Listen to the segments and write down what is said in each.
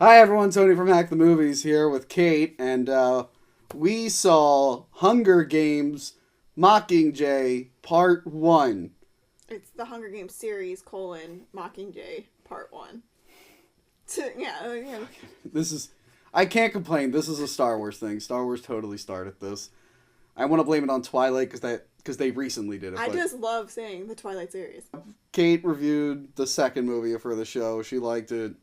Hi everyone, Tony from Hack the Movies here with Kate, and we saw Hunger Games Mockingjay Part 1. It's the Hunger Games series, Mockingjay Part 1. Yeah. I can't complain, this is a Star Wars thing. Star Wars totally started this. I want to blame it on Twilight because they recently did it. I just love saying the Twilight series. Kate reviewed the second movie for the show. She liked it.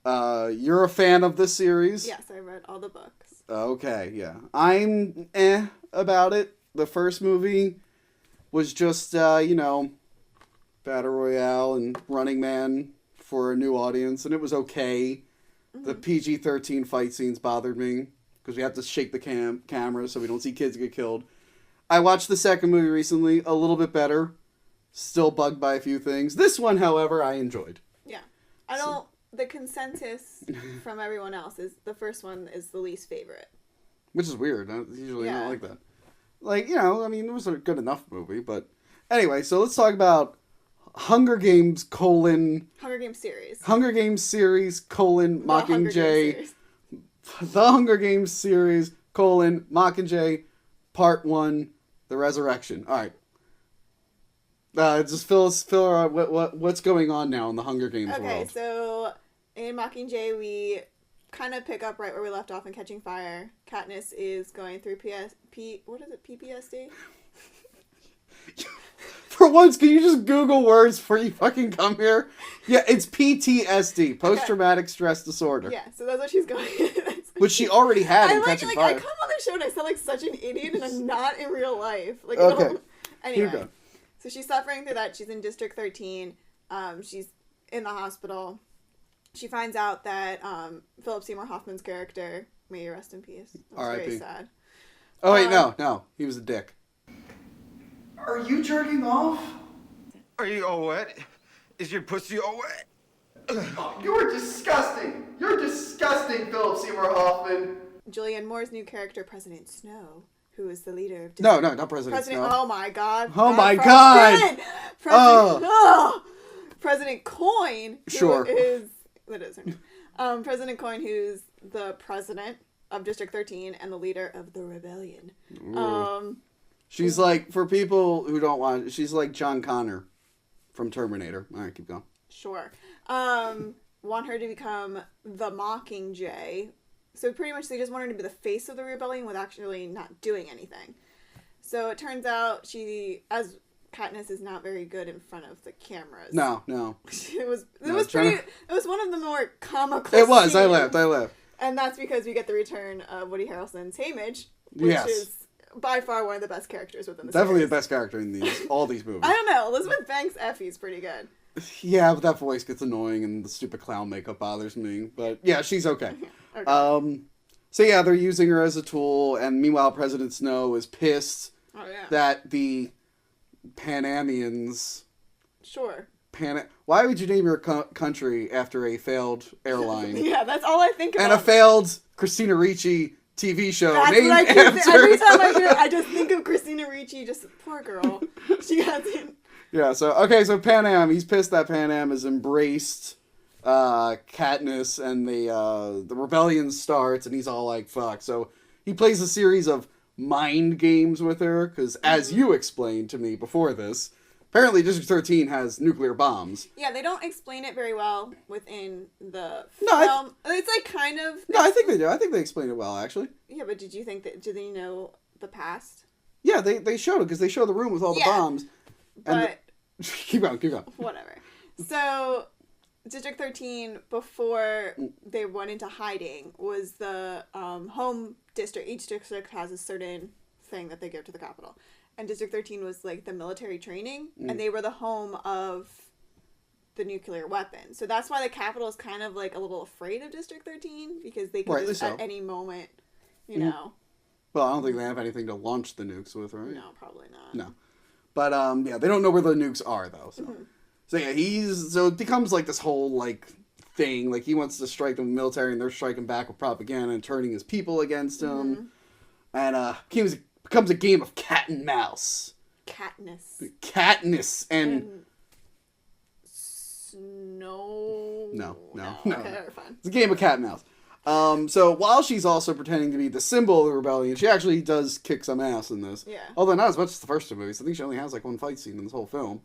You're a fan of this series? Yes, I read all the books. Okay, yeah. I'm about it. The first movie was just, Battle Royale and Running Man for a new audience, and it was okay. Mm-hmm. The PG-13 fight scenes bothered me, because we have to shake the camera so we don't see kids get killed. I watched the second movie recently, a little bit better. Still bugged by a few things. This one, however, I enjoyed. Yeah. The consensus from everyone else is the first one is the least favorite. Which is weird. Usually not like that. It was a good enough movie, but... Anyway, so let's talk about Hunger Games Hunger Games series. Hunger Games series, Mockingjay. The Hunger Games series, Mockingjay, Part 1, The Resurrection. Alright. Just fill what's going on now in the Hunger Games world. Okay, so in Mockingjay, we kind of pick up right where we left off in Catching Fire. Katniss is going through PPSD? For once, can you just Google words before you fucking come here? Yeah, it's PTSD, post-traumatic stress disorder. Yeah, so that's what she's going Which she already had in Catching Fire. I come on the show and I sound like such an idiot and I'm not in real life. Okay. Anyway. So she's suffering through that. She's in District 13. She's in the hospital. She finds out that Philip Seymour Hoffman's character, may you rest in peace. That was very sad. Oh, wait, no. He was a dick. Are you jerking off? Are you all wet? Is your pussy all wet? Oh, you're disgusting. You're disgusting, Philip Seymour Hoffman. Julianne Moore's new character, President Snow, who is the leader of... No, not President Snow. Oh, my God. Oh, my God. President Coin. Sure. That is her name. President Coin, who's the president of District 13 and the leader of the rebellion. She's like, for people who don't want, she's like John Connor from Terminator. All right, keep going. Sure. Want her to become the Mockingjay. So pretty much they just want her to be the face of the rebellion with actually not doing anything. So it turns out Katniss is not very good in front of the cameras. No. It was one of the more comical It was. scenes. I laughed. And that's because we get the return of Woody Harrelson's Haymitch, which is by far one of the best characters within the Definitely series. The best character in all these movies. I don't know. Elizabeth Banks' Effie's pretty good. Yeah, but that voice gets annoying and the stupid clown makeup bothers me. But yeah, she's okay. Okay. So yeah, they're using her as a tool, and meanwhile President Snow is pissed that the Panamians... Sure. Why would you name your country after a failed airline? Yeah, that's all I think about. And a failed Christina Ricci TV show named after... Every time I hear it, I just think of Christina Ricci, just poor girl. She got in. Yeah, so Pan Am, he's pissed that Pan Am has embraced Katniss and the rebellion starts, and he's all like, fuck. So he plays a series of mind games with her, because as you explained to me before this, apparently District 13 has nuclear bombs. Yeah, they don't explain it very well within the film. It's like kind of... No, I think they do. I think they explain it well, actually. Yeah, but did they know the past? Yeah, they showed it, because they show the room with all the bombs. But... Keep going. Whatever. So, District 13, before they went into hiding, was the home district. Each district has a certain thing that they give to the Capitol. And District 13 was like the military training, and they were the home of the nuclear weapon. So that's why the Capitol is kind of like a little afraid of District 13, because they could just at any moment, you know. Well, I don't think they have anything to launch the nukes with, right? No, probably not. No. But, they don't know where the nukes are, though, so. Mm-hmm. So, yeah, so it becomes, like, this whole, like, thing. Like, he wants to strike the military, and they're striking back with propaganda and turning his people against him. And, becomes a game of cat and mouse. Katniss. Katniss and Snow. No. Okay, fine. It's a game of cat and mouse. So while she's also pretending to be the symbol of the rebellion, she actually does kick some ass in this. Yeah. Although not as much as the first two movies. I think she only has like one fight scene in this whole film.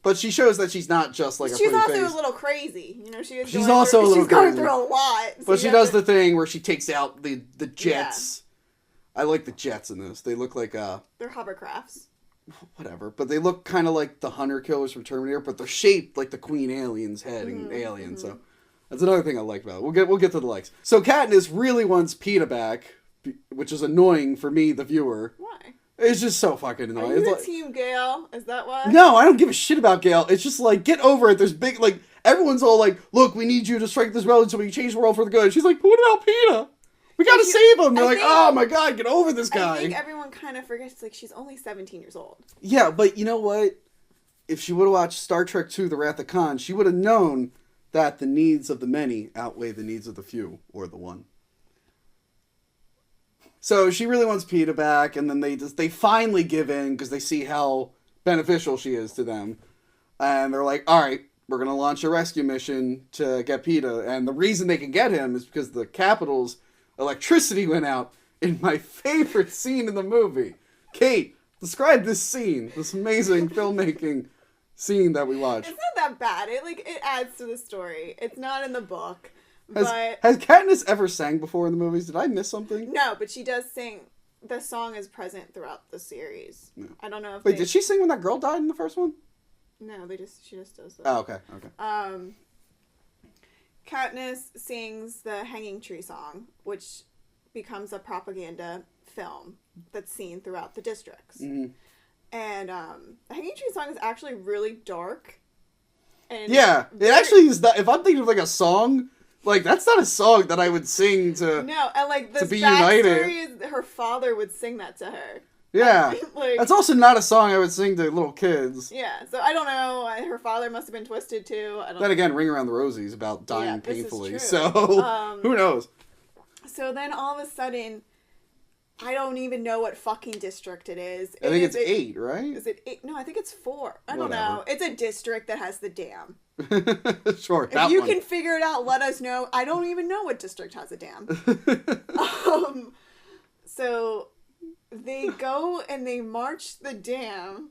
But she shows that she's not just like a she's pretty also face. a little crazy. You know, she's also a little she's going crazy. through a lot. So But she does the thing where she takes out the jets. Yeah. I like the jets in this. They look like they're hovercrafts. whatever, but they look kind of like the hunter killers from Terminator, but they're shaped like the Queen Alien's head in Alien. So that's another thing I like about it. We'll get to the likes. So Katniss really wants Peeta back, which is annoying for me, the viewer. Why? It's just so fucking annoying. Are you It's Team Gale? Is that why? no, I don't give a shit about Gale. It's just like, get over it. There's big, like, everyone's all like, look, we need you to strike this rebellion so we can change the world for the good. She's like, but what about Peeta? We gotta save him. They're like, oh my god, get over this guy. I think everyone kind of forgets, like, she's only 17 years old. Yeah, but you know what? If she would have watched Star Trek II, The Wrath of Khan, she would have known that the needs of the many outweigh the needs of the few, or the one. So she really wants Peeta back, and then they finally give in because they see how beneficial she is to them. And they're like, all right, we're going to launch a rescue mission to get Peeta. And the reason they can get him is because the Capitol's electricity went out in my favorite scene in the movie. Kate, describe this scene, this amazing filmmaking scene that we watched. It's not that bad. It adds to the story. It's not in the book. Has Katniss ever sang before in the movies? Did I miss something? No, but she does sing. The song is present throughout the series. No. I don't know if Wait, did she sing when that girl died in the first one? No, she just does that. Oh, okay. Katniss sings the Hanging Tree song, which becomes a propaganda film that's seen throughout the districts. Mm-hmm. And the Hanging Tree song is actually really dark. And yeah, it actually is. If I'm thinking of like a song, like that's not a song that I would sing to. No, and like the backstory is her father would sing that to her. Yeah, that's also not a song I would sing to little kids. Yeah, so I don't know. Her father must have been twisted too. Then again, Ring Around the Rosie is about dying painfully, this is true. So who knows? So then all of a sudden, I don't even know what fucking district it is. I think it's 8, right? Is it 8? No, I think it's 4. I don't know. It's a district that has the dam. Sure. If you can figure it out, let us know. I don't even know what district has a dam. So they go and they march the dam,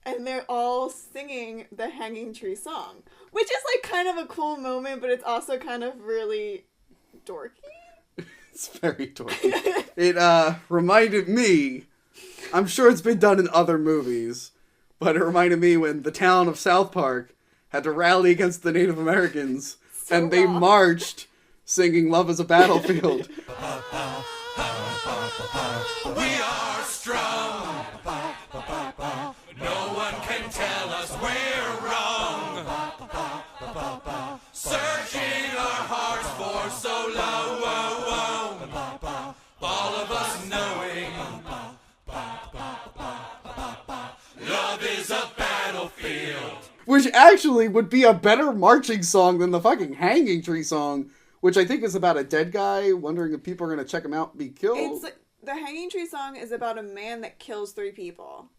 and they're all singing the Hanging Tree song, which is like kind of a cool moment, but it's also kind of really dorky. It's very dorky. It reminded me, I'm sure it's been done in other movies, but it reminded me when the town of South Park had to rally against the Native Americans, and they marched singing Love is a Battlefield. We are strong. No one can tell us we're wrong. Searching our hearts for so long. All of us knowing love is a battlefield. Which actually would be a better marching song than the fucking Hanging Tree song, which I think is about a dead guy wondering if people are going to check him out and be killed. The Hanging Tree song is about a man that kills 3 people,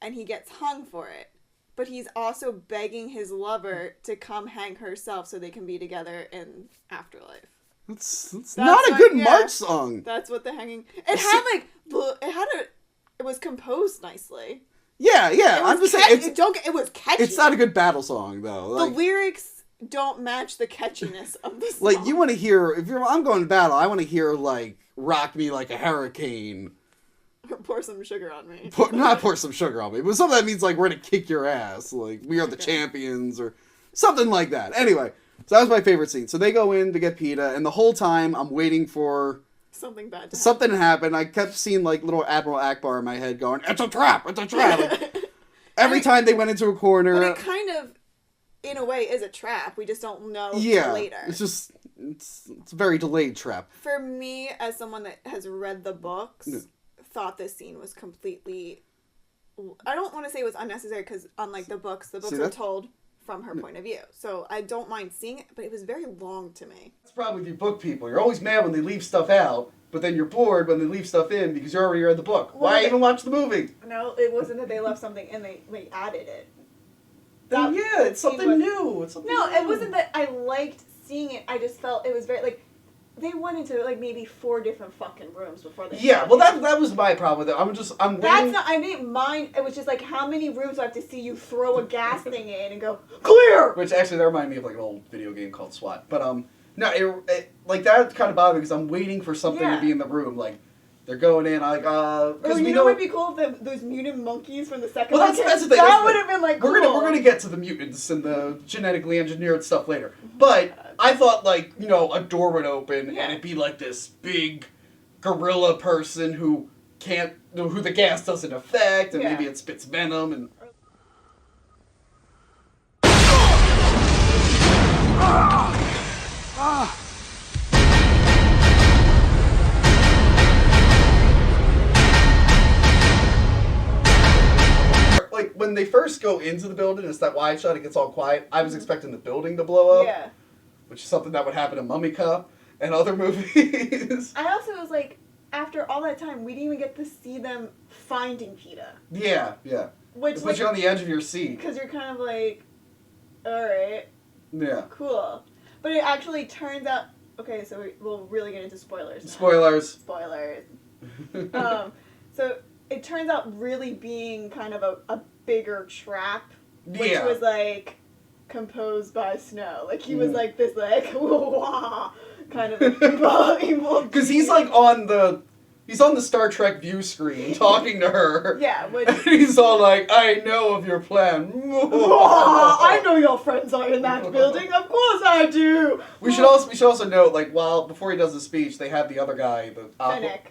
and he gets hung for it. But he's also begging his lover to come hang herself so they can be together in afterlife. That's not a good march song. That's what the Hanging... It was composed nicely. Yeah. I'm just saying... It was catchy. It's not a good battle song, though. The lyrics don't match the catchiness of the song. Like, you want to hear... I'm going to battle, I want to hear, like, Rock Me Like a Hurricane. Or Pour Some Sugar on Me. Not Pour Some Sugar on Me, but something that means, like, we're going to kick your ass. Like, we are the champions, or something like that. Anyway, so that was my favorite scene. So they go in to get Peeta, and the whole time I'm waiting for... Something bad to happen. I kept seeing, like, little Admiral Akbar in my head going, it's a trap! It's a trap! Like, every time they went into a corner... But it kind of, in a way, is a trap. We just don't know later. It's just... It's a very delayed trap. For me, as someone that has read the books, thought this scene was completely... I don't want to say it was unnecessary, because unlike the books are told from her point of view. So I don't mind seeing it, but it was very long to me. That's the problem with you book people. You're always mad when they leave stuff out, but then you're bored when they leave stuff in because you already read the book. Why even watch the movie? No, it wasn't that they left something in. They added it. that Yeah, it's something was, new. It's something No, new. it wasn't that I liked seeing it. I just felt it was very like they went into like maybe 4 different fucking rooms before they. Yeah, well, that was my problem with it. I'm That's waiting. not. I didn't mind. It was just like how many rooms do I have to see you throw a gas thing in and go clear. Which actually that reminded me of like an old video game called SWAT. But no, it like that kind of bothered me because I'm waiting for something to be in the room. Like they're going in, like because you know, it'd be cool if those mutant monkeys from the second. Well, one that's the thing. That would have been like cool. We're gonna get to the mutants and the genetically engineered stuff later. But I thought like a door would open and it'd be like this big gorilla person who the gas doesn't affect and maybe it spits venom and. Like when they first go into the building, it's that wide shot. It gets all quiet. I was expecting the building to blow up. Yeah. Which is something that would happen in Mummy Cop and other movies. I also was like, after all that time, we didn't even get to see them finding Peeta. Yeah. Which it puts you on the edge of your seat. Because you're kind of like, alright. Yeah. Cool. But it actually turns out, okay, so we'll really get into spoilers now. Spoilers. So it turns out really being kind of a bigger trap, which was like composed by Snow. Like he was like this like wah, kind of evil. Because he's like on the Star Trek view screen talking to her. Yeah, and he's all like, "I know of your plan." I know your friends are in that building. Of course I do. We should also note, like, before he does the speech, they have the other guy, the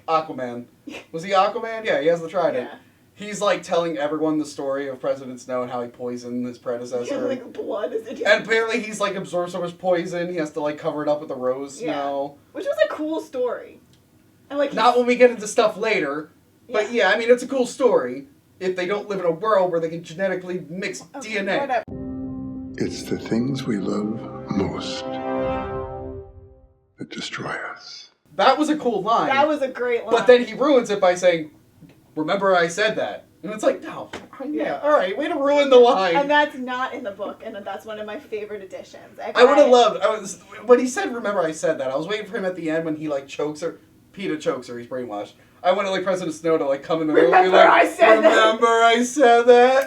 Aquaman. Was he Aquaman? Yeah, he has the trident. Yeah. He's like telling everyone the story of President Snow and how he poisoned his predecessor. Yeah, like blood is it? And apparently he's like absorbed so much poison, he has to like cover it up with the rose snow. Which was a cool story. And like not when we get into stuff later, but yeah, I mean it's a cool story if they don't live in a world where they can genetically mix DNA. Whatever. It's the things we love most that destroy us. That was a cool line. That was a great line. But then he ruins it by saying, "Remember I said that." And it's like, no, alright, way to ruin the line. And that's not in the book, and that's one of my favorite additions. I would have loved, when he said, "Remember I said that," I was waiting for him at the end when he like chokes her. Peeta chokes her, he's brainwashed. I wanted like President Snow to like come in the middle and be like, I said that.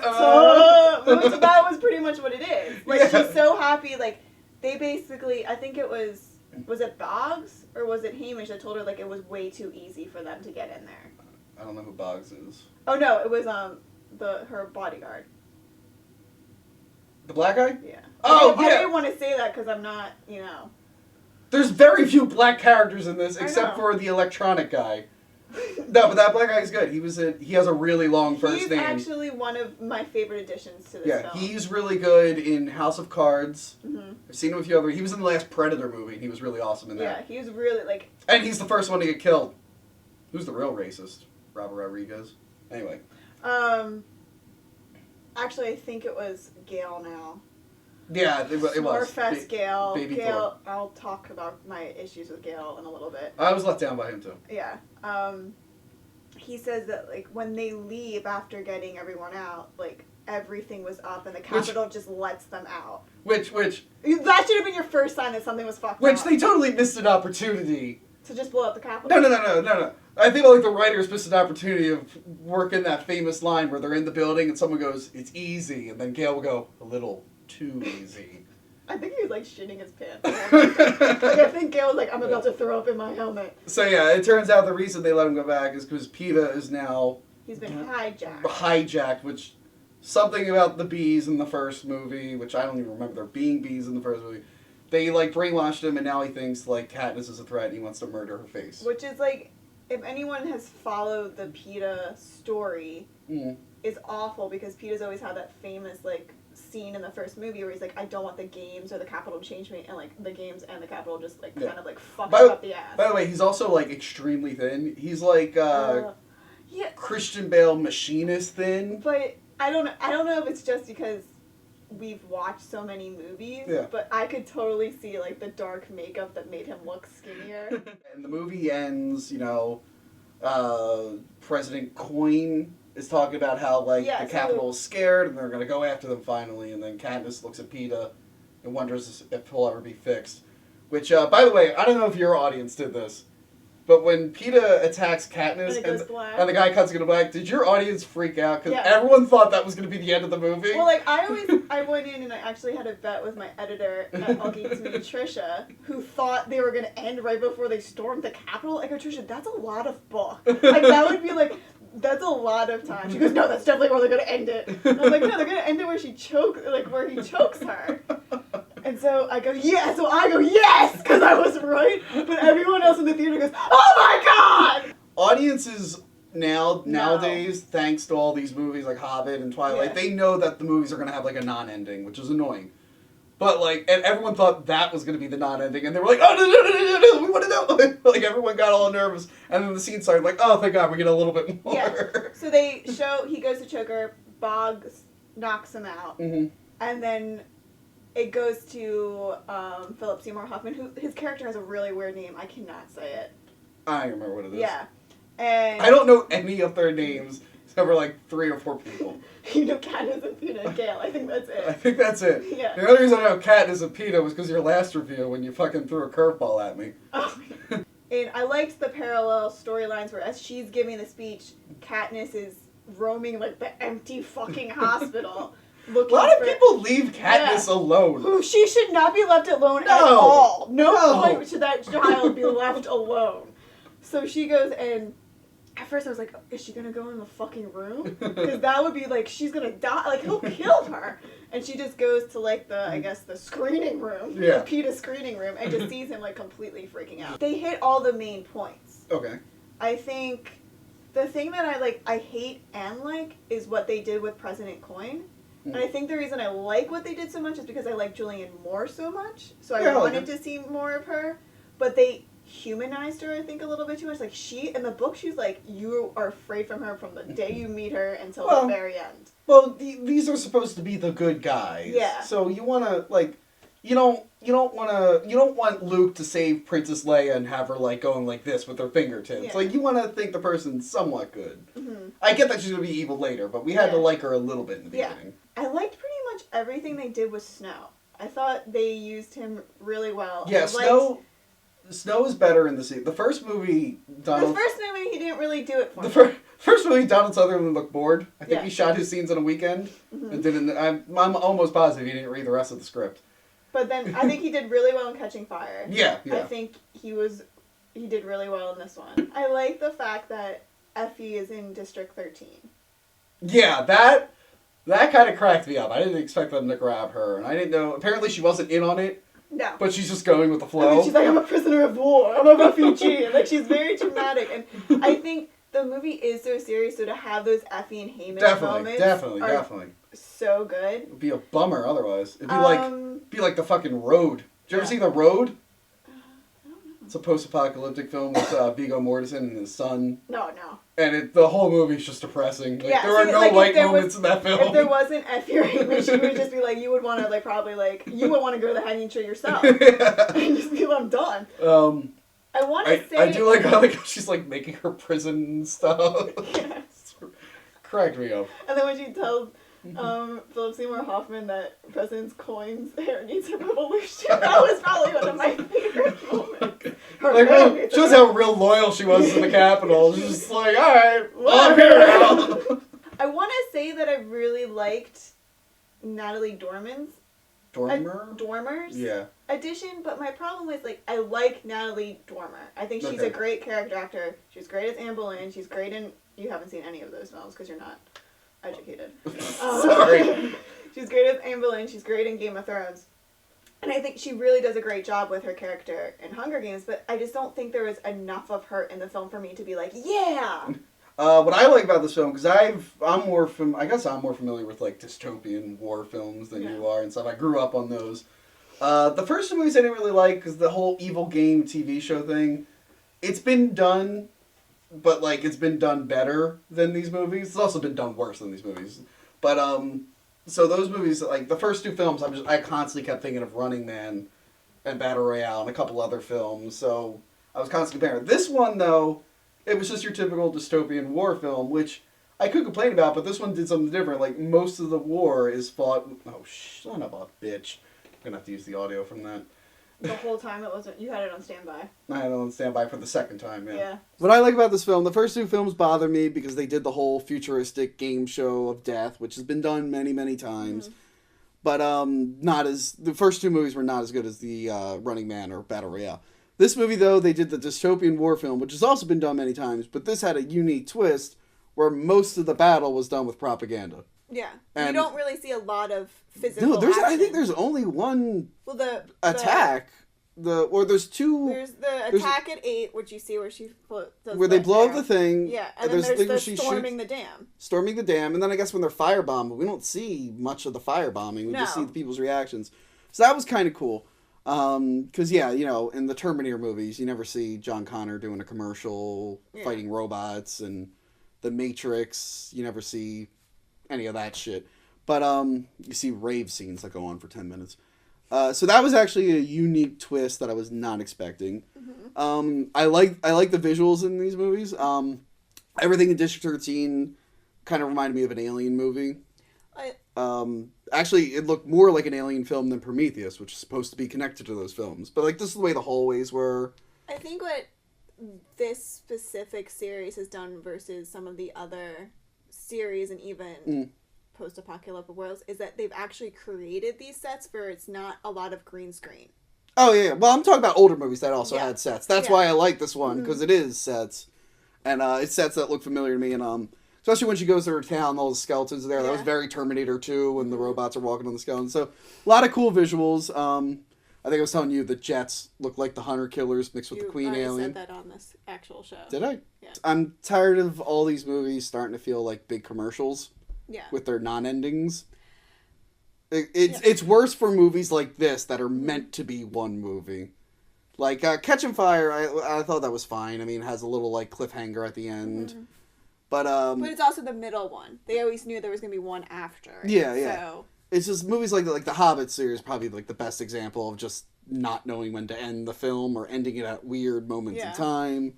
So that was pretty much what it is. Like she's so happy, like they basically, I think it was it Boggs or was it Hamish that told her like it was way too easy for them to get in there? I don't know who Boggs is. Oh no, it was her bodyguard. The black guy? Yeah. Oh, I didn't want to say that because I'm not, There's very few black characters in this except for the electronic guy. No, but that black guy's good. He has a really long first name. He's actually one of my favorite additions to this film. Yeah, he's really good in House of Cards. Mm-hmm. I've seen him with a few other. He was in the last Predator movie. And he was really awesome in that. Yeah, he was really like. And he's the first one to get killed. Who's the real racist? Robert Rodriguez. Anyway. Actually, I think it was Gale now. Yeah, it was. Morfa Gale. Baby Gale. I'll talk about my issues with Gale in a little bit. I was let down by him too. Yeah. He says that like when they leave after getting everyone out, like everything was up and the Capitol just lets them out. Which that should have been your first sign that something was fucked up. Which they totally missed an opportunity. To just blow up the Capitol? No. I think like the writers missed an opportunity of working that famous line where they're in the building and someone goes, "It's easy," and then Gale will go, "A little too easy." I think he was like shitting his pants. Like I think Gale was like, "I'm about to throw up in my helmet." So yeah, it turns out the reason they let him go back is because Peeta is now... He's been hijacked. Hijacked, which... Something about the bees in the first movie, which I don't even remember there being bees in the first movie. They like brainwashed him and now he thinks like Katniss is a threat and he wants to murder her face. Which is like, if anyone has followed the Peeta story, it's awful because Peeta's always had that famous like scene in the first movie where he's like, "I don't want the games or the Capitol to change me," and like the games and the Capitol just like kind of like fuck up the ass. By the way, he's also like extremely thin. He's like Christian Bale machinist thin. But I don't know if it's just because we've watched so many movies, but I could totally see like the dark makeup that made him look skinnier. And the movie ends, President Coin is talking about how like Yeah, the so- Capitol is scared and they're gonna go after them finally, and then Katniss looks at Peeta and wonders if he'll ever be fixed. Which, by the way, I don't know if your audience did this, but when Peeta attacks Katniss And it goes black. and the guy cuts it to black, did your audience freak out? Because Yeah. everyone thought that was gonna be the end of the movie. Well, like, I went in and I actually had a bet with my editor at All Geeks Me, Trisha, who thought they were going to end right before they stormed the Capitol. I go, Trisha, that's a lot of book. Like, that would be like, that's a lot of time. She goes, no, that's definitely where they're going to end it. And I'm like, no, they're going to end it where he chokes her. And so I go, yes! So I go, yes! Because I was right. But everyone else in the theater goes, oh my god! Audiences nowadays, thanks to all these movies like Hobbit and Twilight, Yeah. they know that the movies are gonna have like a non-ending, which is annoying. But like, and everyone thought that was gonna be the non-ending, and they were like, "Oh no, we want to know!" Like everyone got all nervous, and then the scene started like, "Oh, thank God, we get a little bit more." Yeah. So they show he goes to choke her, Boggs knocks him out, Mm-hmm. and then it goes to Philip Seymour Hoffman, who his character has a really weird name. I cannot say it. I don't remember what it is. Yeah, and I don't know any of their names except for like 3 or 4 people. you know Katniss and Peeta and Gale. I think that's I it. think that's it. Yeah. The only reason I know Katniss and Peeta was because your last review when you fucking threw a curveball at me. Oh. And I liked the parallel storylines where as she's giving the speech, Katniss is roaming like the empty fucking hospital. A Looking lot of for- people leave Katniss alone. Who she should not be left alone at No. all. No No. point should that child be left alone. So she goes and at first I was like, is she gonna go in the fucking room? Because that would be like she's gonna die. Like he'll kill her. And she just goes to like the I guess the screening room, Yeah. the PETA screening room, and just sees him like completely freaking out. They hit all the main points. Okay. I think the thing that I hate and like is what they did with President Coin. And I think the reason I like what they did so much is because I like Julianne Moore so much. So I Yeah, I like wanted to see more of her. But they humanized her, I think, a little bit too much. Like, in the book, she's like, you are afraid from her from the day you meet her until Well, the very end. Well, these are supposed to be the good guys. Yeah. So you want to like, you don't want Luke to save Princess Leia and have her like going like this with her fingertips. Yeah. Like you want to think the person's somewhat good. Mm-hmm. I get that she's gonna be evil later, but we had to Yeah. like her a little bit in the Yeah. beginning. I liked pretty much everything they did with Snow. I thought they used him really well. Yeah, I Snow is better in the scene. The first movie, Donald. The first movie, he didn't really do it for The me. first movie, Donald Sutherland looked bored. I think Yeah. he shot his scenes in a weekend Mhm. and didn't. I'm almost positive he didn't read the rest of the script. But then I think he did really well in Catching Fire. Yeah, I yeah. think he did really well in this one. I like the fact that Effie is in District 13. Yeah, that kind of cracked me up. I didn't expect them to grab her, and I didn't know. Apparently, she wasn't in on it, No. but she's just going with the I flow. mean, she's like, I'm a prisoner of war. I'm a refugee. Like, she's very dramatic. And I think the movie is so serious, so to have those Effie and Heyman moments definitely. so good. It'd be a bummer otherwise. It'd be be like the fucking Road. Did you ever Yeah. see The Road? I don't know. It's a post-apocalyptic film with Viggo Mortensen and his son. No. And the whole movie's just depressing. Like, Yeah, there are see, no like, if light there was- moments in that film. If there wasn't Effie or Heyman, she would just be like, you would want to, like, probably, like, you would want to go to the hanging tree yourself. And just be like, I'm done. I want to say... I do like how she's like making her prison stuff. Yes. Cracked me up. And then when she tells Philip Seymour Hoffman that President Coin's hair needs a revolution, that was probably one of my favorite moments. Her Like, hair needs a shows how real loyal she was to the Capitol. She's just like, alright, well, I'm here now. I want to say that I really liked Natalie Dormer's Yeah. edition, but my problem is, like, I like Natalie Dormer. I think she's Okay. a great character actor. She's great as Anne Boleyn. She's great in... You haven't seen any of those films because you're not educated. Sorry. She's great as Anne Boleyn. She's great in Game of Thrones. And I think she really does a great job with her character in Hunger Games, but I just don't think there was enough of her in the film for me to be like, yeah! What I like about this film, because I'm more familiar with like dystopian war films than you are and stuff. I grew up on those. The first two movies I didn't really like because the whole Evil Game TV show thing, it's been done, but like it's been done better than these movies. It's also been done worse than these movies. But so those movies, like the first two films, I constantly kept thinking of Running Man and Battle Royale and a couple other films. So I was constantly comparing. This one though, it was just your typical dystopian war film, which I could complain about, but this one did something different. Like, most of the war is fought... Oh, son of a bitch. I'm gonna have to use the audio from that. The whole time it wasn't... You had it on standby. I had it on standby for the second time, Yeah. What I like about this film, the first two films bother me because they did the whole futuristic game show of death, which has been done many, many times. Mm-hmm. But not as... The first two movies were not as good as the Running Man or Battle Royale. This movie, though, they did the dystopian war film, which has also been done many times, but this had a unique twist where most of the battle was done with propaganda. Yeah. And you don't really see a lot of physical action. I think there's only one attack. There's two... There's the attack at 8, which you see where she does where they blow up the thing. Yeah, and then there's the storming the dam. Storming the dam, and then I guess when they're firebombing, we don't see much of the firebombing. We just see the people's reactions. So that was kind of cool. Because, in the Terminator movies, you never see John Connor doing a commercial, fighting robots, and The Matrix, you never see any of that shit. But, you see rave scenes that go on for 10 minutes. So that was actually a unique twist that I was not expecting. Mm-hmm. I like the visuals in these movies. Everything in District 13 kind of reminded me of an Alien movie. Actually, it looked more like an Alien film than Prometheus, which is supposed to be connected to those films. But, this is the way the hallways were. I think what this specific series has done versus some of the other series and even post-apocalyptic worlds is that they've actually created these sets where it's not a lot of green screen. Oh, yeah. Well, I'm talking about older movies that also had sets. That's why I like this one, because it is sets. And it's sets that look familiar to me, and especially when she goes to her town, all the skeletons are there. That was very Terminator 2 when the robots are walking on the skeletons. So, a lot of cool visuals. I think I was telling you the jets look like the hunter killers mixed with the queen alien. You said that on this actual show. Did I? Yeah. I'm tired of all these movies starting to feel like big commercials. Yeah. With their non-endings. It's worse for movies like this that are meant to be one movie. Like, Catching Fire, I thought that was fine. I mean, it has a little, cliffhanger at the end. Mm-hmm. But it's also the middle one. They always knew there was going to be one after. Yeah, yeah. So... It's just movies like the Hobbit series, probably, the best example of just not knowing when to end the film or ending it at weird moments in time.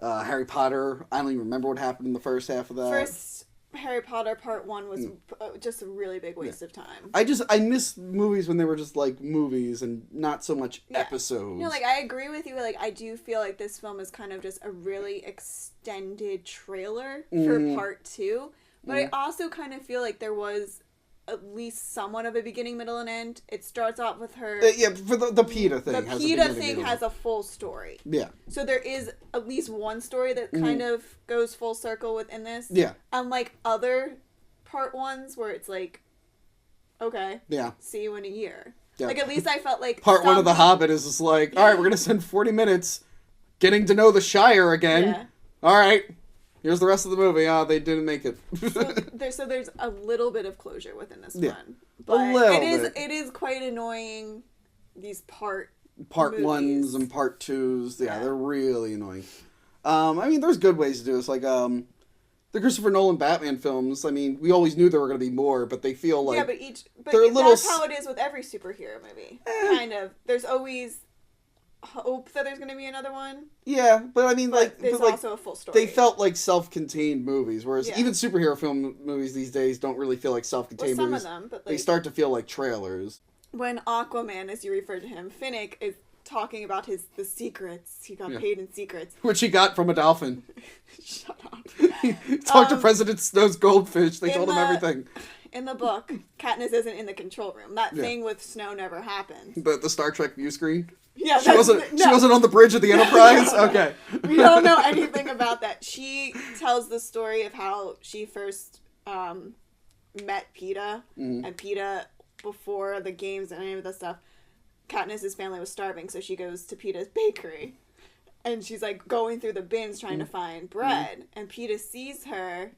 Harry Potter, I don't even remember what happened in the first half of that. First Harry Potter Part 1 was just a really big waste of time. I miss movies when they were just movies and not so much episodes. No, I agree with you. I do feel like this film is kind of just a really extended trailer for Part 2. But I also kind of feel like there was at least somewhat of a beginning, middle, and end. It starts off with her... for the PETA thing. The PETA thing has a full story. Yeah. So there is at least one story that kind of goes full circle within this. Yeah. Unlike other Part 1s where it's okay. Yeah. See you in a year. Yeah. At least I felt like... Part 1 of The Hobbit is just all right, we're going to spend 40 minutes getting to know the Shire again. Yeah. All right. Here's the rest of the movie. They didn't make it. so there's a little bit of closure within this one. But it is quite annoing, these part movies. 1s and part 2s. Yeah, they're really annoying. I mean, there's good ways to do this. The Christopher Nolan Batman films, I mean, we always knew there were going to be more, but they feel like... Yeah, but that's how it is with every superhero movie. Kind of. There's always... hope that there's going to be another one. Yeah, but I mean, there's also a full story. They felt like self-contained movies, whereas even superhero film movies these days don't really feel like self-contained movies. Some of them, but they start to feel like trailers. When Aquaman, as you referred to him, Finnick is talking about the secrets. He got paid in secrets. Which he got from a dolphin. Shut up. He talked to President Snow's goldfish. They told him everything. In the book, Katniss isn't in the control room. That thing with Snow never happened. The Star Trek view screen? Yeah, she wasn't on the bridge of the Enterprise? No. Okay. We don't know anything about that. She tells the story of how she first met Peeta. Mm-hmm. And Peeta, before the games and any of the stuff, Katniss's family was starving, so she goes to Peeta's bakery. And she's going through the bins trying to find bread. And Peeta sees her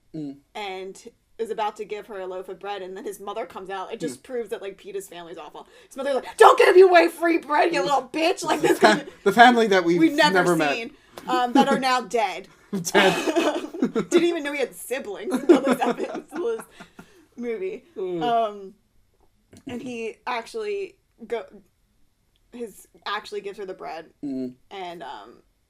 and is about to give her a loaf of bread, and then his mother comes out. It just proves that Peeta's family's awful. His mother's like, "Don't give away free bread, you little bitch!" This the family that we've never seen, that are now dead. Didn't even know he had siblings until this happened. This movie. And he actually gives her the bread, and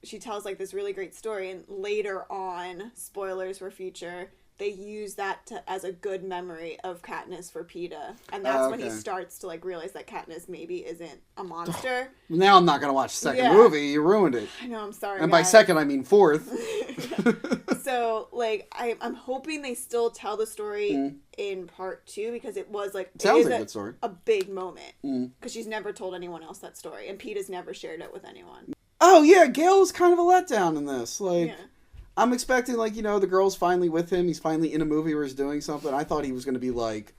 she tells this really great story. And later on, spoilers for future, they use that as a good memory of Katniss for Peeta, and that's when he starts to like realize that Katniss maybe isn't a monster. Now I'm not gonna watch the second movie. You ruined it. I know. I'm sorry. And by second, I mean fourth. So like I'm hoping they still tell the story in part 2 because it was like Sounds like a good story. A big moment because she's never told anyone else that story, and Peeta's never shared it with anyone. Oh yeah, Gale was kind of a letdown in this. Like. I'm expecting, like, the girl's finally with him. He's finally in a movie where he's doing something. I thought he was going to be, like,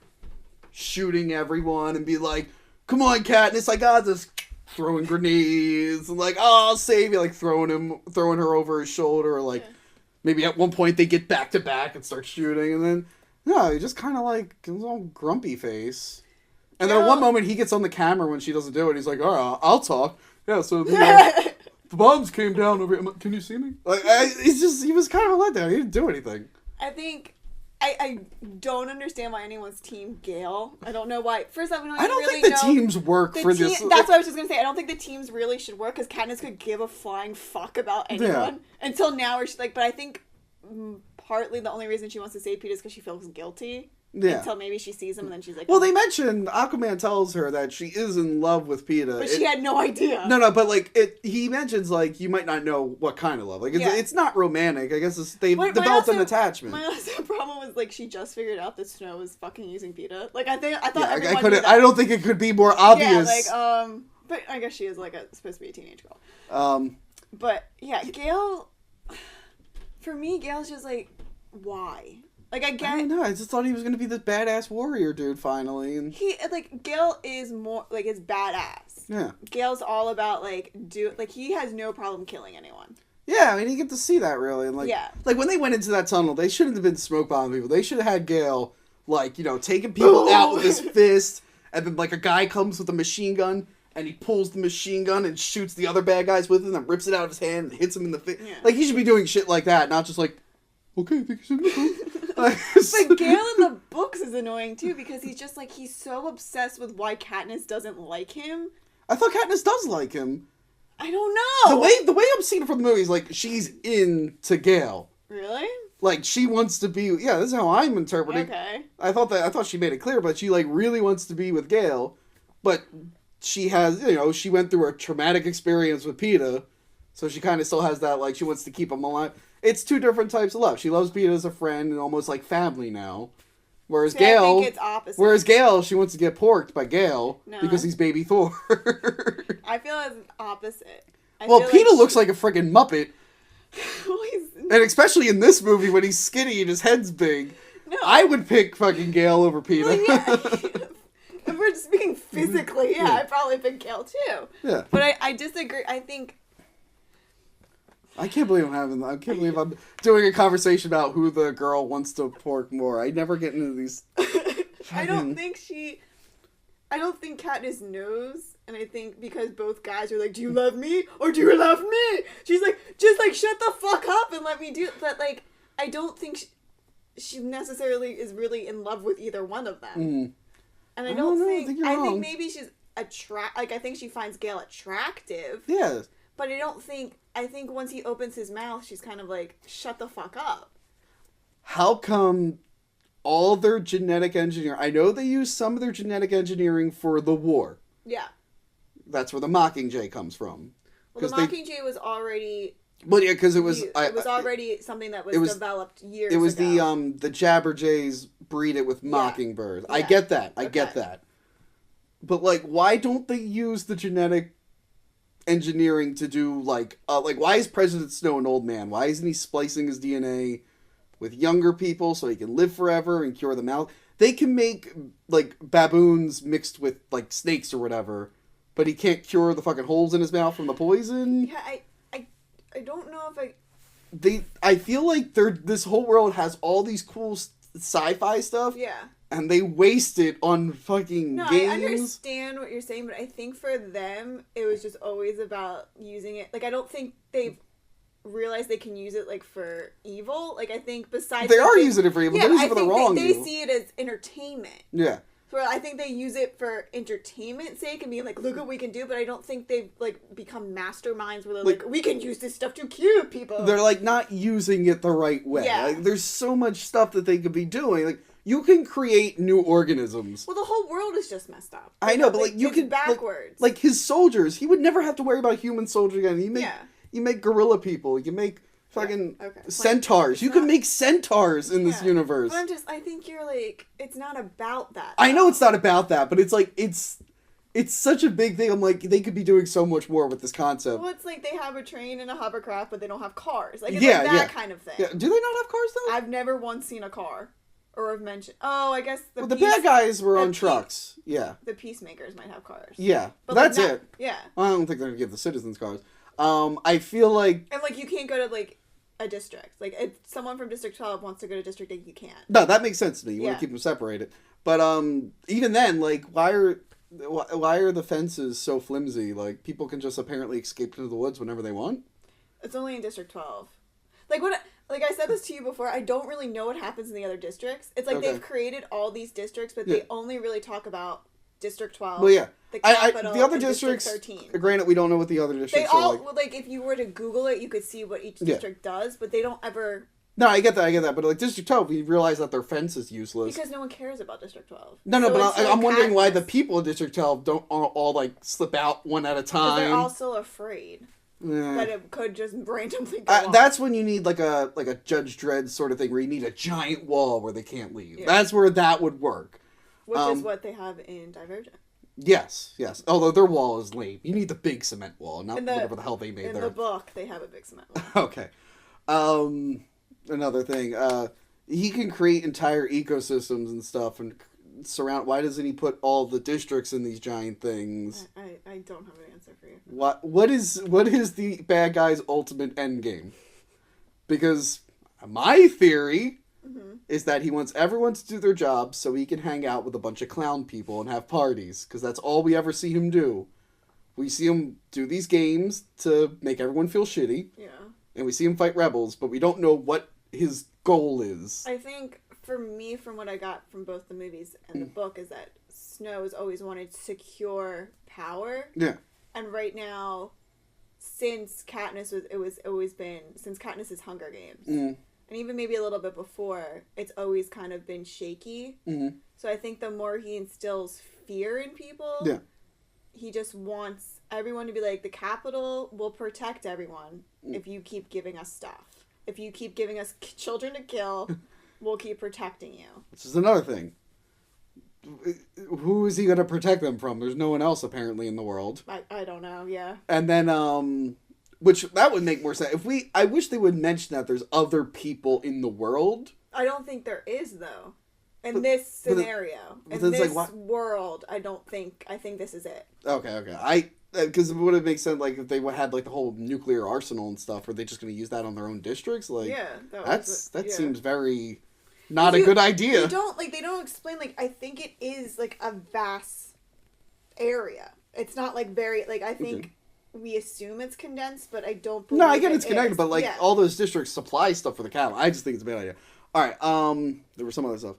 shooting everyone and be like, come on, Katniss, I got this. Throwing grenades and, like, oh, I'll save you. Like, throwing her over his shoulder. Or, like, maybe at one point they get back to back and start shooting. And then, no, he just kind of, like, gives all grumpy face. And then at one moment he gets on the camera when she doesn't do it. He's like, oh, I'll talk. Yeah, so... The bombs came down over here. Can you see me? Like, he was kind of a letdown. He didn't do anything. I think, I don't understand why anyone's team Gale. I don't know why. First off, I don't really think the teams work for this. That's what I was just going to say. I don't think the teams really should work because Katniss could give a flying fuck about anyone. Until now where she's like, but I think partly the only reason she wants to save Peeta is because she feels guilty. Yeah. Until maybe she sees him and then she's like... Well, they mentioned, Aquaman tells her that she is in love with Peeta. But she had no idea. No, but like, he mentions like, you might not know what kind of love. Like, it's not romantic. I guess they've developed an attachment. My also problem was like, she just figured out that Snow was fucking using Peeta. Like, I thought everyone knew that. I don't think it could be more obvious. Yeah, like, but I guess she is like supposed to be a teenage girl. But yeah, Gale, for me, Gale's just like, why? Like, I don't know. I just thought he was going to be this badass warrior dude finally. And Gale is more, like, is badass. Yeah. Gale's all about, like, he has no problem killing anyone. Yeah, I mean, you get to see that, really. And, like, like, when they went into that tunnel, they shouldn't have been smoke bombing people. They should have had Gale, like, taking people out with his fist, and then, like, a guy comes with a machine gun, and he pulls the machine gun and shoots the other bad guys with it, and then rips it out of his hand and hits him in the face. Yeah. Like, he should be doing shit like that, not just, like, okay, thank you so much. But Gale in the books is annoying too because he's just like he's so obsessed with why Katniss doesn't like him. I thought Katniss does like him. I don't know. The way I'm seeing it from the movie is like she's into Gale. Really? Like she wants to be. Yeah, this is how I'm interpreting. Okay. I thought she made it clear, but she like really wants to be with Gale, but she has she went through a traumatic experience with Peeta, so she kind of still has that like she wants to keep him alive. It's two different types of love. She loves Peeta as a friend and almost like family now. Whereas Gale, I think it's opposite. Whereas Gale, she wants to get porked by Gale because he's baby Thor. I feel it's opposite. Peeta looks like a friggin' Muppet. And especially in this movie when he's skinny and his head's big. No. I would pick fucking Gale over Peeta. Well, yeah. If we're just speaking physically, I'd probably pick Gale too. Yeah. But I disagree. I think... I can't believe I'm doing a conversation about who the girl wants to pork more. I never get into these. I don't think Katniss knows, and I think because both guys are like, "Do you love me or do you love me?" She's like, "Just like shut the fuck up and let me do it." But like, I don't think she necessarily is really in love with either one of them. Mm. And I think maybe she's I think she finds Gale attractive. Yeah. But I think once he opens his mouth, she's kind of like, shut the fuck up. How come all their genetic engineering... I know they use some of their genetic engineering for the war. Yeah. That's where the Mockingjay comes from. Well, the Mockingjay was already... Well, yeah, because it was... It was already something that was developed years ago. It was the Jabberjays breed it with mockingbirds. Yeah. I get that. I get that. But, like, why don't they use the genetic engineering to do like why is President Snow an old man? Why isn't he splicing his DNA with younger people so he can live forever and cure the mouth? They can make like baboons mixed with like snakes or whatever, but he can't cure the fucking holes in his mouth from the poison. Yeah, I don't know if I feel like this whole world has all these cool sci-fi stuff. Yeah. And they waste it on fucking games. I understand what you're saying, but I think for them, it was just always about using it. Like, I don't think they've realized they can use it, like, for evil. Like, I think besides... They are using it for evil. They're using it for the wrong they see it as entertainment. Yeah. But I think they use it for entertainment's sake and being like, look what we can do. But I don't think they've like become masterminds where they're like, we can use this stuff to cure people. They're like not using it the right way. Yeah. Like, there's so much stuff that they could be doing. Like you can create new organisms. Well, the whole world is just messed up. I know, but like you it's can backwards. Like his soldiers, he would never have to worry about human soldiers again. You make gorilla people. You make fucking centaurs. You can make centaurs in this universe. But I think you're like, it's not about that. I know it's not about that, but it's like, it's such a big thing. I'm like, they could be doing so much more with this concept. Well, it's like they have a train and a hovercraft, but they don't have cars. Like, it's Yeah, like yeah. that kind of thing. Yeah. Do they not have cars though? I've never once seen a car. Or have mentioned... Oh, I guess the bad guys were on trucks. Yeah. The peacemakers might have cars. Yeah. But that's like, it. Yeah. I don't think they're going to give the citizens cars. I feel like... And, like, you can't go to, like, a district. Like, if someone from District 12 wants to go to District 8, you can't. No, that makes sense to me. You want to keep them separated. But even then, like, why are the fences so flimsy? Like, people can just apparently escape into the woods whenever they want? It's only in District 12. Like I said this to you before, I don't really know what happens in the other districts. It's like they've created all these districts, but they only really talk about District 12. Well, yeah. The capital, the other and districts, District 13. Granted, we don't know what the other districts They are all, like. well, like, if you were to Google it, you could see what each district does, but they don't ever... No, I get that. But like District 12, we realize that their fence is useless. Because no one cares about District 12. No, So but it's I'm like wondering why Katniss. the people of District 12 don't all like slip out one at a time. They're all still afraid that it could just randomly go off. That's when you need like a Judge Dredd sort of thing where you need a giant wall where they can't leave. Yeah. That's where that would work. Which is what they have in Divergent. Yes. Although their wall is lame. You need the big cement wall, not whatever the hell they made in there. the book, they have a big cement wall. Okay. Another thing. He can create entire ecosystems and stuff and surround. Why doesn't he put all the districts in these giant things? I don't have an answer for you. What is the bad guy's ultimate end game? Because my theory is that he wants everyone to do their jobs so he can hang out with a bunch of clown people and have parties. Because that's all we ever see him do. We see him do these games to make everyone feel shitty. Yeah. And we see him fight rebels, but we don't know what his goal is. I think, for me, from what I got from both the movies and the book, is that Snow has always wanted secure power. Yeah. And right now, since Katniss since Katniss's Hunger Games, and even maybe a little bit before, it's always kind of been shaky. Mm-hmm. So I think the more he instills fear in people, he just wants everyone to be like, the Capitol will protect everyone if you keep giving us stuff. If you keep giving us children to kill, we'll keep protecting you. Which is another thing. Who is he going to protect them from? There's no one else apparently in the world. I don't know, yeah. And then, which that would make more sense. I wish they would mention that there's other people in the world. I don't think there is, though. In this scenario. In this world, I think this is it. Okay. Because it would have made sense, like, if they had, like, the whole nuclear arsenal and stuff, are they just going to use that on their own districts? Like, yeah. That seems very not a good idea. They don't explain, like, I think it is, like, a vast area. It's not, like, very, like, I think we assume it's condensed, but I don't believe No, I get it's connected, but, like, yeah. all those districts supply stuff for the cattle. I just think it's a bad idea. All right, there was some other stuff.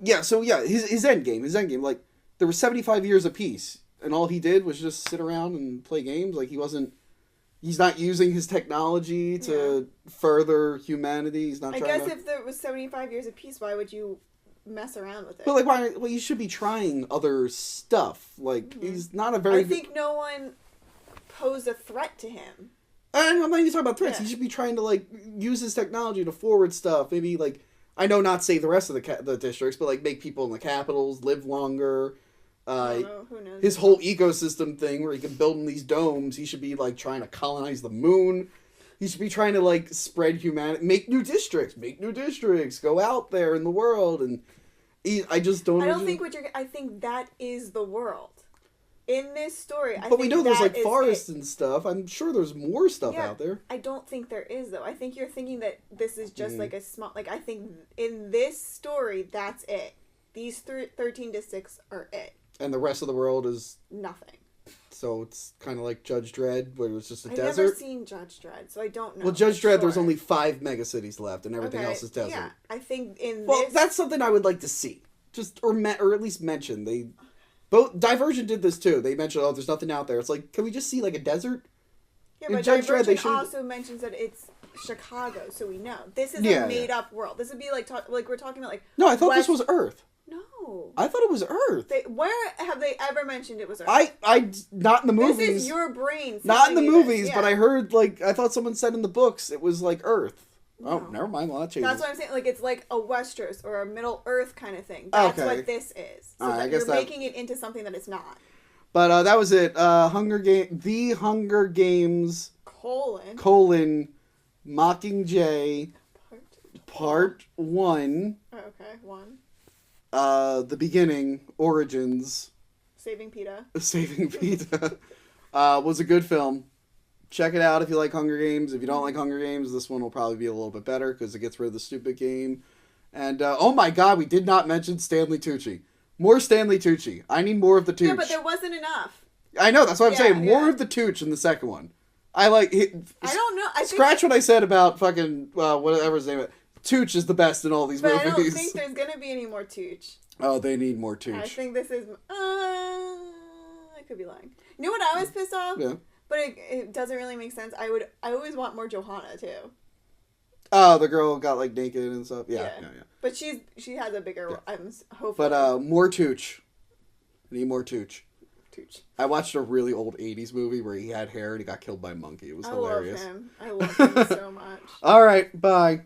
His end game, like, there were 75 years of peace, and all he did was just sit around and play games. Like, he's not using his technology to further humanity. He's not I trying guess if there was 75 years of peace, why would you mess around with it? But, like, you should be trying other stuff. Like, he's not a very I think no one posed a threat to him. I'm not even talking about threats. He should be trying to, like, use his technology to forward stuff. Maybe, like, I know not save the rest of the districts, but, like, make people in the capitals live longer. Who knows? His whole ecosystem thing where he can build in these domes, he should be, like, trying to colonize the moon. He should be trying to, like, spread humanity, make new districts, go out there in the world, and I just don't... I don't think I think that is the world. In this story, But we know there's, like, forests and stuff. I'm sure there's more stuff out there. I don't think there is, though. I think you're thinking that this is just, like, a small... Like, I think in this story, that's it. These 13 districts are it. And the rest of the world is... nothing. So it's kind of like Judge Dredd, where it was just a I've desert. never seen Judge Dredd, so I don't know. Well, Judge Dredd, there's only 5 megacities left, and everything else is desert. Yeah, I think Well, that's something I would like to see. Just or at least mention they. Both Divergent did this too. They mentioned, "Oh, there's nothing out there." It's like, can we just see like a desert? Yeah, In but Judge Dredd, Divergent also mentions that it's Chicago, so we know this is a made-up world. This would be like we're talking about like. No, I thought this was Earth. No. I thought it was Earth. Where have they ever mentioned it was Earth? I not in the movies. This is your brain. Not in the movies, this, yeah. but I heard I thought someone said in the books it was like Earth. No. Oh, never mind. Well, that changes. That's what I'm saying. Like it's like a Westeros or a Middle Earth kind of thing. That's what this is. So I guess you're making it into something that it's not. But that was it. The Hunger Games colon Mockingjay Part 1. Oh, okay, 1. The beginning, origins. Saving Peeta. Saving Peeta. Was a good film. Check it out if you like Hunger Games. If you don't like Hunger Games, this one will probably be a little bit better because it gets rid of the stupid game. And, oh my god, we did not mention Stanley Tucci. More Stanley Tucci. I need more of the Tucci. Yeah, but there wasn't enough. I know, that's what I'm saying. More of the Tucci in the second one. I don't know. Scratch what I said about fucking, whatever his name is. Tucci is the best in all these movies. But I don't think there's going to be any more Tucci. Oh, they need more Tucci. I think this is... I could be lying. You know what I was pissed off? Yeah. But it doesn't really make sense. I always want more Johanna, too. Oh, the girl got, naked and stuff? Yeah. But she has a bigger... Yeah. I'm hopefully... But, more Tucci. I need more Tucci. Tucci. I watched a really old 80s movie where he had hair and he got killed by a monkey. It was hilarious. I love him so much. All right, bye.